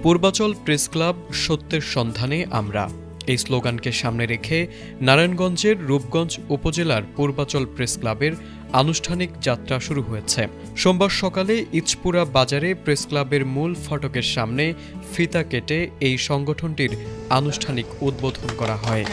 Purbachal press club, সত্যের সন্ধানে আমরা, এই স্লোগানকে সামনে রেখে নারায়ণগঞ্জের রূপগঞ্জ উপজেলার পূর্বাচল প্রেস ক্লাবের আনুষ্ঠানিক যাত্রা শুরু হয়েছে। সোমবার সকালে ইচপুরা বাজারে প্রেস ক্লাবের মূল ফটকের সামনে ফিতা কেটে এই সংগঠনটির আনুষ্ঠানিক উদ্বোধন করা হয়।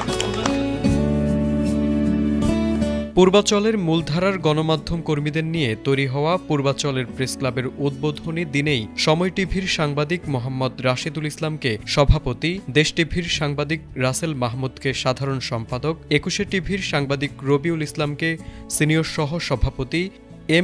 পূর্বাচলের মূলধারার গণমাধ্যম কর্মীদের নিয়ে তৈরি হওয়া পূর্বাচলের প্রেস ক্লাবের উদ্বোধনী দিনেই সময় টিভির সাংবাদিক মোহাম্মদ রাশেদুল ইসলামকে সভাপতি, দেশ টিভির সাংবাদিক রাসেল মাহমুদকে সাধারণ সম্পাদক, ২১ টিভির সাংবাদিক রবিউল ইসলামকে সিনিয়র সহ সভাপতি,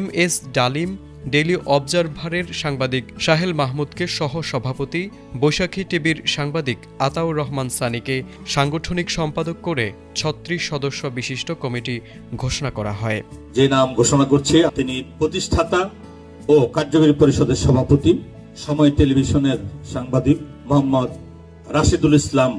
MS ডালিম, ডেইলি অবজারভারের সাংবাদিক সাহেল মাহমুদকে সহ সভাপতি, বৈশাখী টিভির সাংবাদিক আতাউর রহমান সানিকে সাংগঠনিক সম্পাদক করে ৩৬ সদস্য বিশিষ্ট কমিটি ঘোষণা করা হয়। যে নাম ঘোষণা করছে তিনি প্রতিষ্ঠাতা ও কার্যকরী পরিষদের সভাপতি, সময় টেলিভিশনের সাংবাদিক মোহাম্মদ রাশেদুল ইসলাম।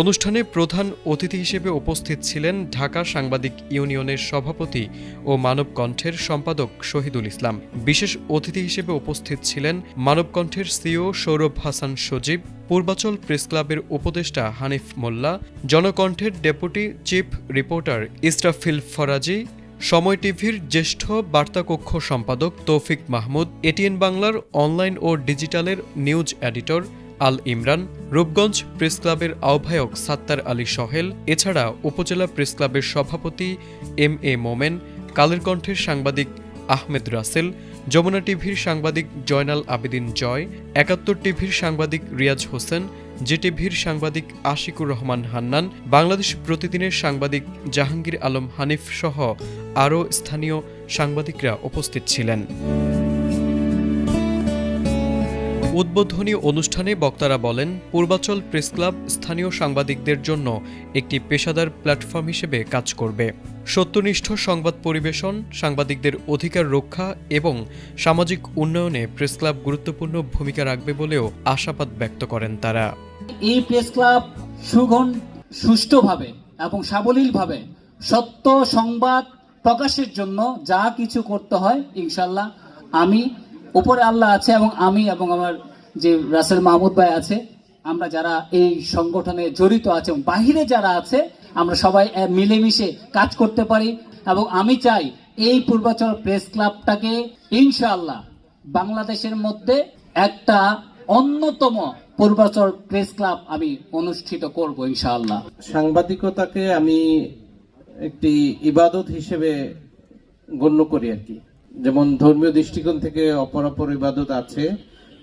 অনুষ্ঠানে প্রধান অতিথি হিসেবে উপস্থিত ছিলেন ঢাকা সাংবাদিক ইউনিয়নের সভাপতি ও মানবকণ্ঠের সম্পাদক শহীদুল ইসলাম। বিশেষ অতিথি হিসেবে উপস্থিত ছিলেন মানবকণ্ঠের সিইও সৌরভ হাসান সজীব, পূর্বাচল প্রেস ক্লাবের উপদেষ্টা হানিফ মোল্লা, জনকণ্ঠের deputy chief reporter Israfil Faraji, সময় টিভির জ্যেষ্ঠ বার্তাকক্ষ সম্পাদক তৌফিক মাহমুদ, এটিএন বাংলার অনলাইন ও ডিজিটালের news editor Al Imran, Rupganj press ক্লাবের আহ্বায়ক সাত্তার আলী সহেল, এছাড়া উপজেলা প্রেস ক্লাবের সভাপতি MA মোমেন, কালের কণ্ঠের সাংবাদিক আহমেদ রাসেল, যমুনা টিভির সাংবাদিক জয়নাল আবেদিন জয়, ৭১ টিভির সাংবাদিক রিয়াজ হোসেন, জিটিভির সাংবাদিক আশিকুর রহমান হান্নান, বাংলাদেশ প্রতিদিনের সাংবাদিক জাহাঙ্গীর আলম হানিফ সহ আরও স্থানীয় সাংবাদিকরা উপস্থিত ছিলেন। উদ্বোধনী অনুষ্ঠানে বক্তারা বলেন, পূর্বাচল প্রেস ক্লাব স্থানীয় সাংবাদিকদের জন্য একটি পেশাদার প্ল্যাটফর্ম হিসেবে কাজ করবে। সত্যনিষ্ঠ সংবাদ পরিবেশন, সাংবাদিকদের অধিকার রক্ষা এবং সামাজিক উন্নয়নে প্রেস ক্লাব গুরুত্বপূর্ণ ভূমিকা রাখবে বলেও আশাবাদ ব্যক্ত করেন তারা। এই প্রেস ক্লাব সুষ্ঠুভাবে এবং সাবলীলভাবে সত্য সংবাদ প্রকাশের জন্য যা কিছু করতে হয় ইনশাল্লাহ আমি, উপরে আল্লাহ আছে এবং আমি এবং আমার যে রাসেল মাহমুদ ভাই আছে, আমরা যারা এই সংগঠনে জড়িত আছে এবং বাহিরে যারা আছে, আমরা সবাই মিলেমিশে কাজ করতে পারি। এবং আমি চাই এই পূর্বাচল প্রেস ক্লাবটাকে ইনশাআল্লাহ বাংলাদেশের মধ্যে একটা অন্যতম পূর্বাচল প্রেস ক্লাব আমি অনুষ্ঠিত করব ইনশাআল্লাহ। সাংবাদিকতাকে আমি একটি ইবাদত হিসেবে গণ্য করি আর কি। যেমন ধর্মীয় দৃষ্টিকোণ থেকে অপরাপর ইবাদত আছে,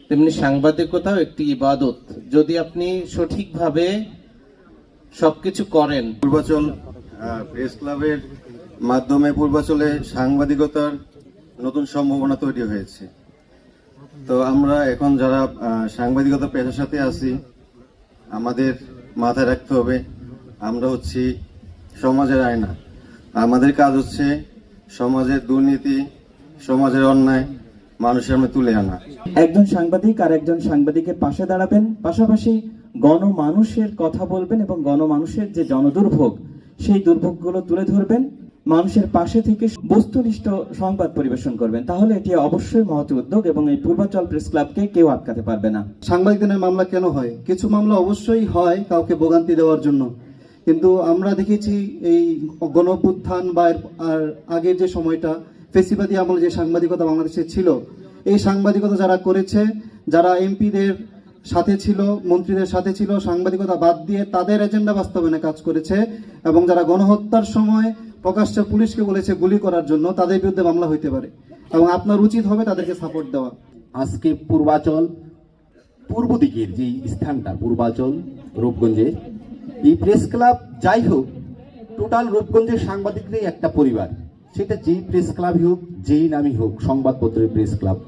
তেমনি সাংবাদিকতাও একটি ইবাদত। যদি আপনি সঠিকভাবে সবকিছু করেন। পূর্বাচল প্রেস ক্লাবের মাধ্যমে পূর্বাচলে সাংবাদিকতার নতুন সম্ভাবনা তৈরি হয়েছে। তো আমরা এখন যারা সাংবাদিকতা পেশার সাথে আছি, আমাদের মাথায় রাখতে হবে আমরা হচ্ছি সমাজের আয়না। আমাদের কাজ হচ্ছে সমাজের দুর্নীতি, সমাজের অন্যায় মানুষের সামনে তুলে আনা। একজন সাংবাদিক আর একজন সাংবাদিকের পাশে দাঁড়াবেন, পাশাপাশি গণমানুষের কথা বলবেন এবং গণমানুষের যে জনদুর্ভোগ সেই দুর্ভোগগুলো তুলে ধরবেন, মানুষের পাশে থেকে বস্তুনিষ্ঠ সংবাদ পরিবেশন করবেন। তাহলে এটি অবশ্যই মহৎ উদ্যোগ এবং এই পূর্বাচল প্রেস ক্লাবকে কেউ আটকাতে পারবে না। সাংবাদিকদের মামলা কেন হয়? কিছু মামলা অবশ্যই হয় কাউকে ভোগান্তি দেওয়ার জন্য, কিন্তু আমরা দেখেছি এই গণঅভ্যুত্থান বা আর আগের যে সময়টা ফেসিবাদী আমলে যে সাংবাদিকতা বাংলাদেশে ছিল, এই সাংবাদিকতা যারা করেছে, যারা এমপিদের সাথে ছিল, মন্ত্রীদের সাথে ছিল, সাংবাদিকতা বাদ দিয়ে তাদের এজেন্ডা বাস্তবায়নে কাজ করেছে এবং যারা গণহত্যার সময় প্রকাশ্যে পুলিশকে বলেছে গুলি করার জন্য, তাদের বিরুদ্ধে মামলা হইতে পারে এবং আপনার উচিত হবে তাদেরকে সাপোর্ট দেওয়া। আজকে পূর্বাচল পূর্ব দিকের যে স্থানটা পূর্বাচল রূপগঞ্জে, এই প্রেস ক্লাব যাই হোক, টোটাল রূপগঞ্জের সাংবাদিকরাই একটা পরিবার। সেটা যেই প্রেস ক্লাবই হোক, যেই নামই হোক, সংবাদপত্রের প্রেস ক্লাব।